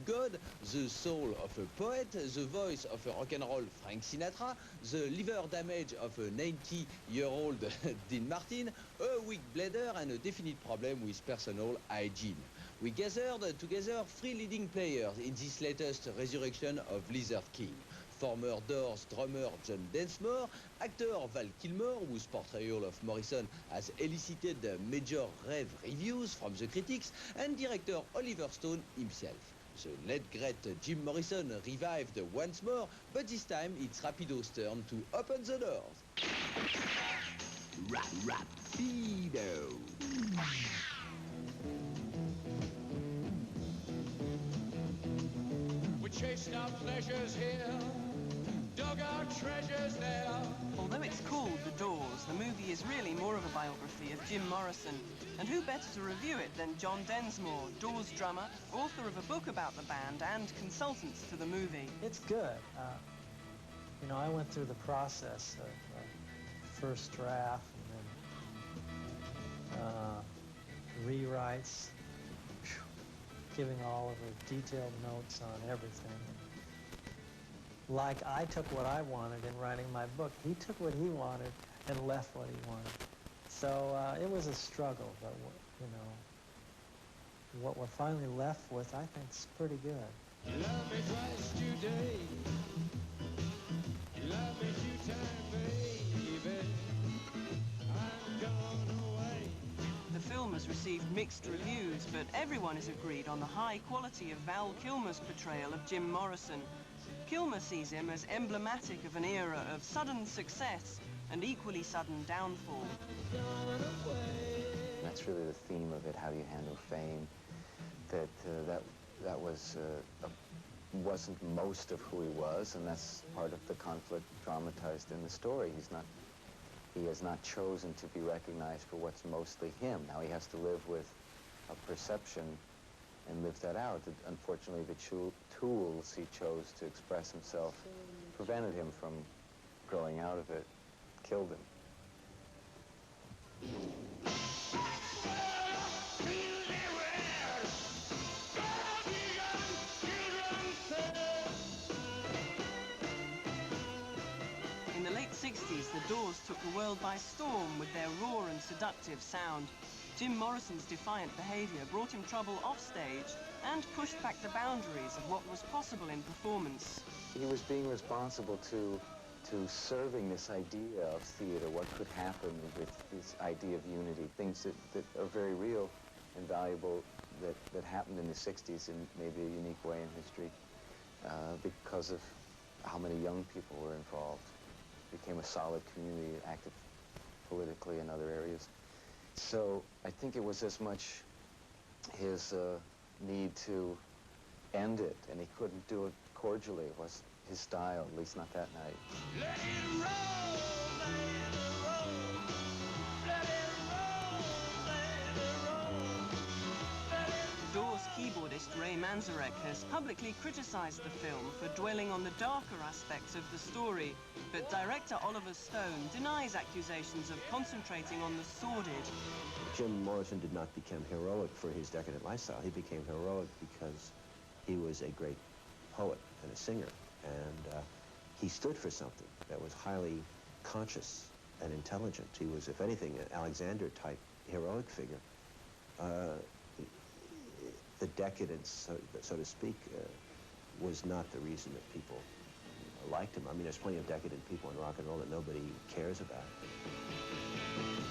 God, the soul of a poet, the voice of a rock and roll Frank Sinatra, the liver damage of a 90-year-old Dean Martin, a weak bladder and a definite problem with personal hygiene. We gathered together three leading players in this latest resurrection of Lizard King. Former Doors drummer John Densmore, actor Val Kilmer, whose portrayal of Morrison has elicited major rave reviews from the critics, and director Oliver Stone himself. The late great Jim Morrison revived once more, but this time it's Rapido's turn to open the doors. Rapido. We chased our pleasures here, dug our treasures there. Although it's called The Doors, the movie is really more of a biography of Jim Morrison. And who better to review it than John Densmore, Doors drummer, author of a book about the band and consultants to the movie. It's good. You know, I went through the process of first draft and then rewrites, giving all of the detailed notes on everything. Like I took what I wanted in writing my book, he took what he wanted and left what he wanted. So it was a struggle, but you know, what we're finally left with, I think, is pretty good. Love me twice today, love me 2 times, baby. I'm gone away. The film has received mixed reviews, but everyone is agreed on the high quality of Val Kilmer's portrayal of Jim Morrison. Kilmer sees him as emblematic of an era of sudden success and equally sudden downfall. That's really the theme of it. How do you handle fame? That wasn't most of who he was, and that's part of the conflict dramatized in the story. He has not chosen to be recognized for what's mostly him. Now he has to live with a perception and live that out. Unfortunately, the tools he chose to express himself prevented him from growing out of it, killed him. In the late 60s, the Doors took the world by storm with their raw and seductive sound. Jim Morrison's defiant behavior brought him trouble off stage and pushed back the boundaries of what was possible in performance. He was being responsible to serving this idea of theater, what could happen with this idea of unity, things that are very real and valuable that happened in the 60s in maybe a unique way in history because of how many young people were involved. It became a solid community, active politically in other areas. So I think it was as much his need to end it, and he couldn't do it cordially. It was his style, at least not that night. Let it roll, let it roll, let it roll, let it roll, let it roll. Doors keyboardist Ray Manzarek has publicly criticized the film for dwelling on the darker aspects of the story, but director Oliver Stone denies accusations of concentrating on the sordid. Jim Morrison did not become heroic for his decadent lifestyle. He became heroic because he was a great poet and a singer, and he stood for something that was highly conscious and intelligent. He was, if anything, an Alexander-type heroic figure. The decadence, so to speak, was not the reason that people liked him. I mean, there's plenty of decadent people in rock and roll that nobody cares about.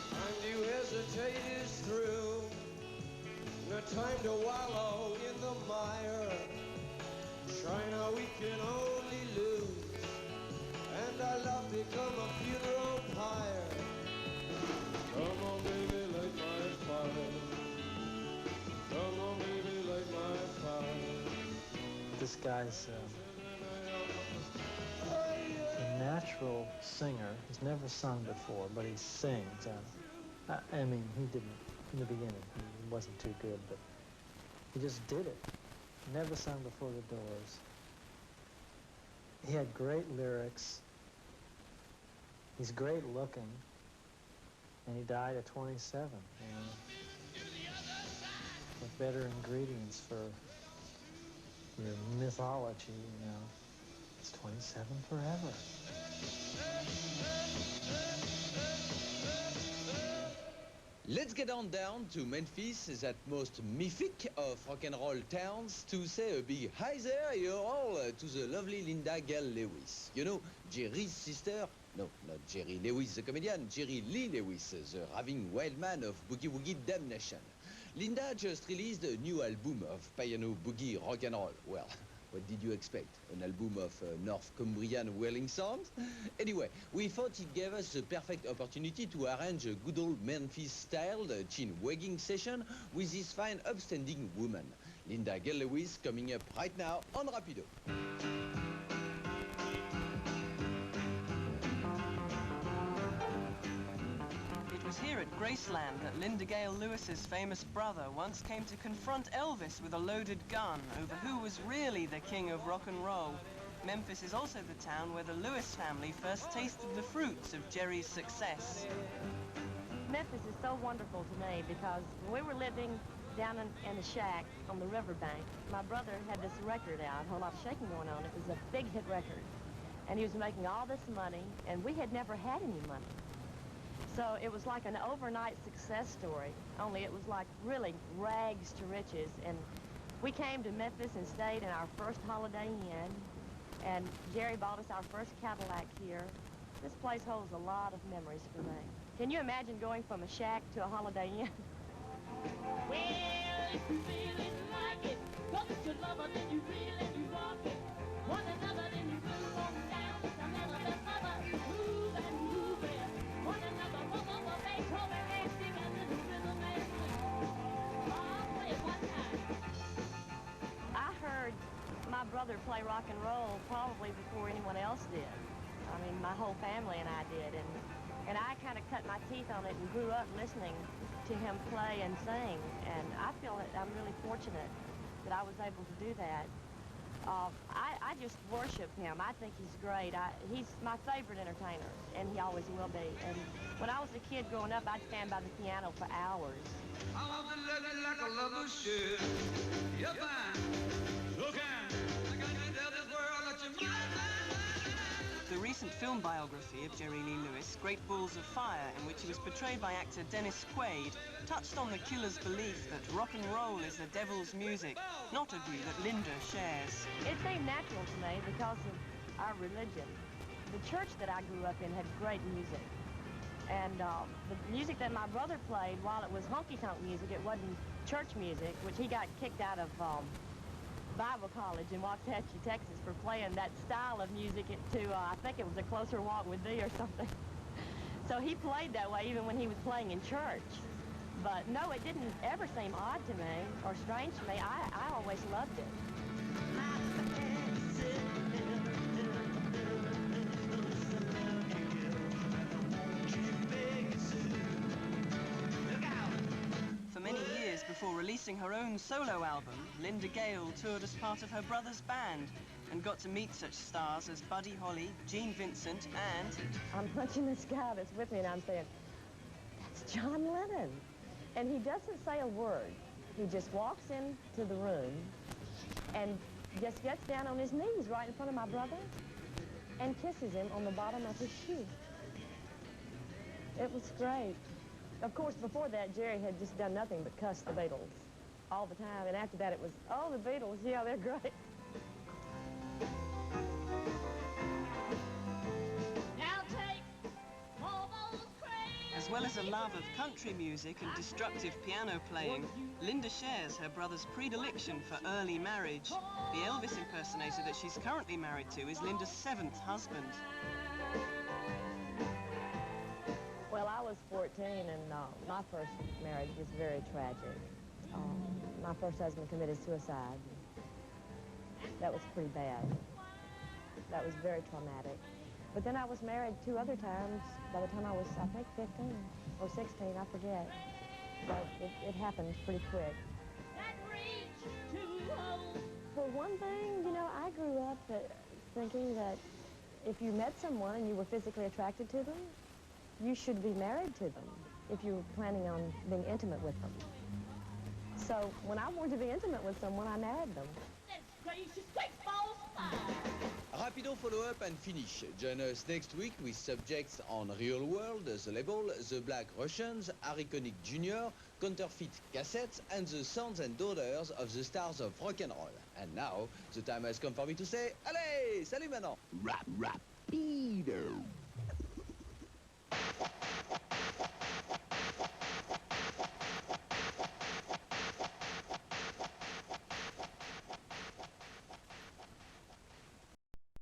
Time to hesitate is through. No time to wallow in the mire. China, we can only lose. And our love become a funeral pyre. Come on, baby, light my fire. Come on, baby, light my fire. This guy's a natural singer. He's never sung before, but he sings. I mean, he didn't in the beginning. He wasn't too good, but he just did it. Never sung before the Doors. He had great lyrics. He's great looking, and he died at 27. With better ingredients for the mythology, you know. It's 27 forever. Let's get on down to Memphis, that most mythic of rock and roll towns, to say a big hi there, you're all, to the lovely Linda Gail Lewis. You know, Jerry's sister? No, not Jerry Lewis, the comedian, Jerry Lee Lewis, the raving wild man of Boogie Woogie Damnation. Linda just released a new album of piano boogie rock and roll. Well, what did you expect? An album of North Cumbrian wailing songs? Anyway, we thought it gave us the perfect opportunity to arrange a good old Memphis-styled chin-wagging session with this fine, upstanding woman. Linda Gail Lewis coming up right now on Rapido. It was here at Graceland that Linda Gail Lewis's famous brother once came to confront Elvis with a loaded gun over who was really the king of rock and roll. Memphis is also the town where the Lewis family first tasted the fruits of Jerry's success. Memphis is so wonderful to me because when we were living down in a shack on the riverbank, my brother had this record out, a whole lot of shaking going on. It was a big hit record. And he was making all this money, and we had never had any money. So it was like an overnight success story, only it was like really rags to riches. And we came to Memphis and stayed in our first Holiday Inn, and Jerry bought us our first Cadillac here. This place holds a lot of memories for me. Can you imagine going from a shack to a Holiday Inn? Well, if you really like it, come to lover, then you really do rock it. One another, then you move on down. Some other, move and move it. One another, mother, Beethoven, and sing a little rhythm and blues. I'll play it one time. I heard my brother play rock and roll probably before anyone else did. I mean, my whole family and I did. And I kind of cut my teeth on it and grew up listening to him play and sing. And I feel that I'm really fortunate that I was able to do that. I just worship him. I think he's great. He's my favorite entertainer, and he always will be. And when I was a kid growing up, I'd stand by the piano for hours. I want to love you like a lover should. You're fine, so kind. I got to tell this world that you're mine. The recent film biography of Jerry Lee Lewis, Great Balls of Fire, in which he was portrayed by actor Dennis Quaid, touched on the killer's belief that rock and roll is the devil's music, not a view that Linda shares. It seemed natural to me because of our religion. The church that I grew up in had great music. And the music that my brother played, while it was honky-tonk music, it wasn't church music, which he got kicked out of Bible College in Waxahachie, Texas, for playing that style of music to, I think it was A Closer Walk with Thee or something. So he played that way even when he was playing in church. But no, it didn't ever seem odd to me or strange to me. I always loved it. For many years before releasing her own solo album, Linda Gail toured as part of her brother's band and got to meet such stars as Buddy Holly, Gene Vincent, and... I'm punching this guy that's with me and I'm saying, that's John Lennon. And he doesn't say a word. He just walks into the room and just gets down on his knees right in front of my brother and kisses him on the bottom of his shoe. It was great. Of course, before that, Jerry had just done nothing but cuss the Beatles all the time. And after that, it was, oh, the Beatles, yeah, they're great. Now take all those crazy. As well as a love of country music and destructive piano playing, Linda shares her brother's predilection for early marriage. The Elvis impersonator that she's currently married to is Linda's 7th husband. Well, I was 14, and my first marriage was very tragic. My first husband committed suicide. That was pretty bad. That was very traumatic. But then I was married 2 other times by the time I was, I think, 15 or 16, I forget. But it happened pretty quick. For one thing, you know, I grew up thinking that if you met someone and you were physically attracted to them, you should be married to them if you're planning on being intimate with them. So when I wanted to be intimate with someone, I married them. That's crazy no follow-up and finish. Join us next week with subjects on Real World, the label, the Black Russians, Harry Connick Jr., counterfeit cassettes, and the sons and daughters of the stars of rock and roll. And now, the time has come for me to say, allez, salut maintenant! Rapido.